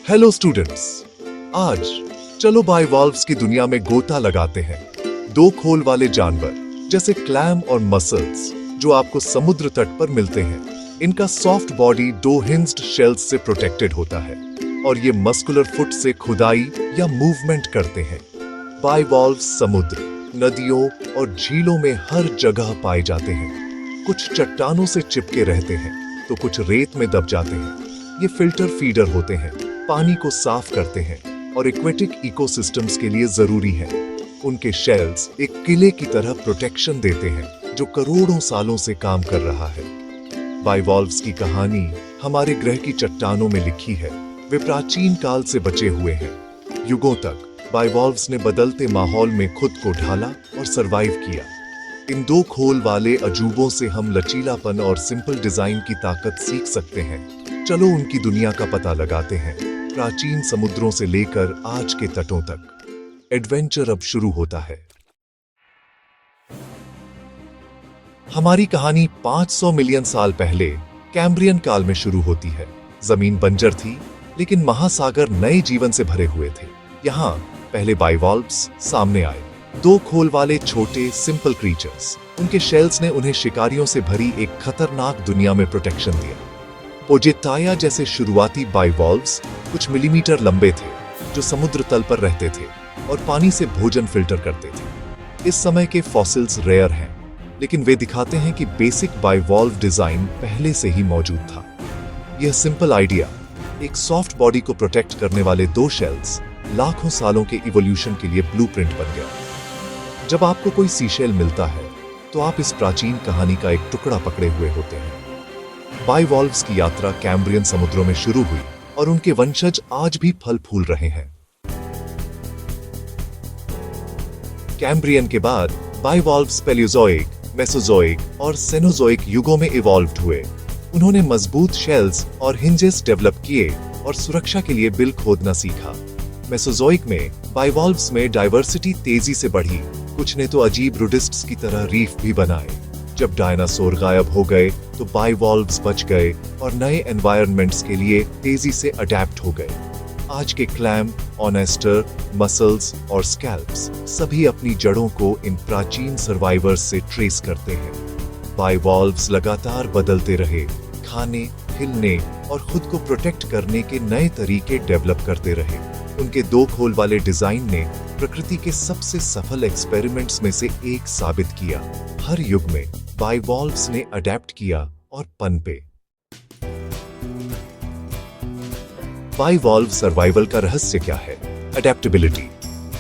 Hello students, आज चलो बाइवॉल्व्स की दुनिया में गोता लगाते हैं। दो खोल वाले जानवर जैसे क्लैम और मसल्स जो आपको समुद्र तट पर मिलते हैं। इनका सॉफ्ट बॉडी दो हिंज्ड शेल्स से प्रोटेक्टेड होता है और ये मस्कुलर फुट से खुदाई या मूवमेंट करते हैं। बाइवॉल्व्स समुद्र, नदियों और झीलों में हर जगह पाए जाते हैं। कुछ चट्टानों से चिपके रहते हैं तो कुछ रेत में दब जाते हैं। ये फिल्टर फीडर होते हैं, पानी को साफ करते हैं और एक्वेटिक इकोसिस्टम्स के लिए जरूरी है। उनके शेल्स एक किले की तरह प्रोटेक्शन देते हैं जो करोड़ों सालों से काम कर रहा है। बाइवॉल्व्स की कहानी हमारे ग्रह की चट्टानों में लिखी है। वे प्राचीन काल से बचे हुए हैं। युगों तक बाइवॉल्व्स ने बदलते माहौल में खुद को ढाला और सरवाइव किया। इन दो खोल वाले अजूबों से हम लचीलापन और सिंपल डिजाइन की ताकत सीख सकते हैं। चलो उनकी दुनिया का पता लगाते हैं, प्राचीन समुद्रों से लेकर आज के तटों तक। एडवेंचर अब शुरू होता है। हमारी कहानी 500 मिलियन साल पहले कैम्ब्रियन काल में शुरू होती है। जमीन बंजर थी, लेकिन महासागर नए जीवन से भरे हुए थे। यहाँ पहले बाइवॉल्व्स सामने आए, दो खोल वाले छोटे सिंपल क्रीचर्स। उनके शेल्स ने उन्हें शिकारियों से भरी एक खतरनाक दुनिया में प्रोटेक्शन दिया। पोजेटाया जैसे शुरुआती बाइवॉल्व्स कुछ मिलीमीटर लंबे थे, जो समुद्र तल पर रहते थे और पानी से भोजन फिल्टर करते थे। इस समय के फॉसिल्स रेयर हैं, लेकिन वे दिखाते हैं कि बेसिक बाइवॉल्व डिजाइन पहले से ही मौजूद था। यह सिंपल आइडिया, एक सॉफ्ट बॉडी को प्रोटेक्ट करने वाले दो शेल्स, लाखों सालों के इवोल्यूशन के लिए ब्लूप्रिंट बन गया। जब आपको कोई सीशेल मिलता है तो आप इस प्राचीन कहानी का एक टुकड़ा पकड़े हुए होते हैं। बाइवॉल्व्स की यात्रा कैम्ब्रियन समुद्रों में शुरू हुई और उनके वंशज आज भी फल फूल रहे हैं। कैम्ब्रियन के बाद बाइवॉल्व्स पैलियोजोइक, मेसोजोइक और सेनोजोइक युगों में इवॉल्व्ड हुए। उन्होंने मजबूत शेल्स और हिंजेस डेवलप किए और सुरक्षा के लिए बिल खोदना सीखा। मेसोजोइक में बाइवॉल्व्स में डाइवर्सिटी तेजी से बढ़ी। कुछ ने तो अजीब रुडिस्ट्स की तरह रीफ भी बनाए। जब डायनासोर गायब हो गए तो बाइवॉल्व्स बच गए और नए एनवायरनमेंट्स के लिए तेजी से अडेप्ट हो गए। आज के क्लैम, ऑनेस्टर, मसल्स और स्कैल्प्स सभी अपनी जड़ों को इन प्राचीन सर्वाइवर्स से ट्रेस करते हैं। बाइवॉल्व्स लगातार बदलते रहे, खाने, हिलने और खुद को प्रोटेक्ट करने के नए तरीके डेवलप करते रहे। उनके दो खोल वाले डिजाइन ने प्रकृति के सबसे सफल एक्सपेरिमेंट्स में से एक साबित किया। हर युग में बाइवॉल्व्स ने अडेप्ट किया और पनपे। बाइवॉल्व सर्वाइवल का रहस्य क्या है? अडेप्टेबिलिटी।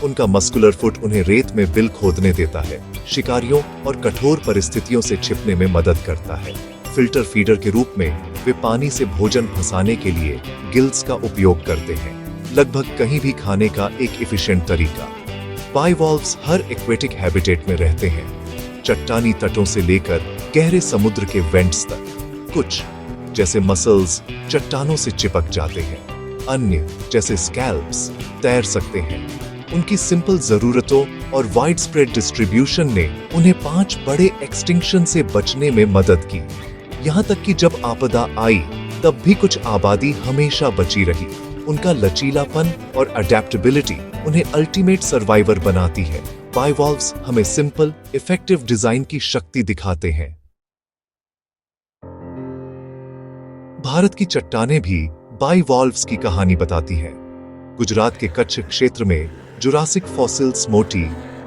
उनका मस्कुलर फुट उन्हें रेत में बिल खोदने देता है, शिकारियों और कठोर परिस्थितियों से छिपने में मदद करता है। फिल्टर फीडर के रूप में वे पानी से भोजन फंसाने के लिए गिल्स का उपयोग करते हैं, लगभग कहीं भी खाने का एक एफिशिएंट तरीका। बाइवॉल्व्स हर एक्वेटिक हैबिटेट में रहते हैं, चट्टानी तटों से लेकर गहरे समुद्र के वेंट्स तक। कुछ जैसे मसल्स चट्टानों से चिपक जाते हैं, अन्य जैसे स्कैल्प्स तैर सकते हैं। उनकी सिंपल जरूरतों और वाइड स्प्रेड डिस्ट्रीब्यूशन ने उन्हें 5 बड़े एक्सटिंक्शन से बचने में मदद की। यहाँ तक कि जब आपदा आई तब भी कुछ आबादी हमेशा बची रही। उनका लचीलापन और अडेप्टेबिलिटी उन्हें अल्टीमेट सर्वाइवर बनाती है। बाइवॉल्व्स हमें सिंपल, इफेक्टिव डिजाइन की शक्ति दिखाते हैं। भारत की चट्टानें भी बाइवॉल्व्स की कहानी बताती हैं। गुजरात के कच्छ क्षेत्र में जुरासिक फॉसिल्स मोटी,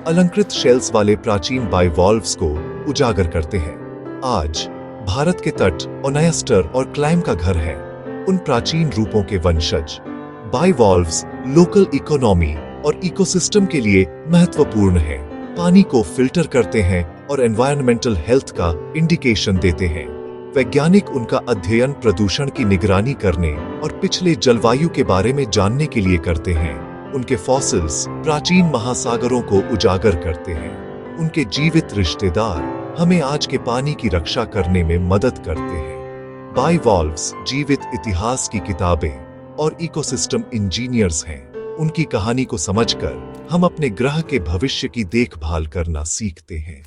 अलंकृत शेल्स वाले प्राचीन बाइवॉल्व्स को उजागर करते हैं। आज भारत के तट ओनेस्टर और क्लैम का घर है। उन प्राचीन रूपों के वंशज। बाइवॉल्व्स लोकल इकोनॉमी और इकोसिस्टम के लिए महत्वपूर्ण है। पानी को फिल्टर करते हैं और एनवायरमेंटल हेल्थ का इंडिकेशन देते हैं। वैज्ञानिक उनका अध्ययन प्रदूषण की निगरानी करने और पिछले जलवायु के बारे में जानने के लिए करते हैं। उनके फॉसिल्स प्राचीन महासागरों को उजागर करते हैं। उनके जीवित रिश्तेदार हमें आज के पानी की रक्षा करने में मदद करते हैं। बाइवॉल्व्स जीवित इतिहास की किताबें और इकोसिस्टम इंजीनियर्स हैं। उनकी कहानी को समझकर हम अपने ग्रह के भविष्य की देखभाल करना सीखते हैं।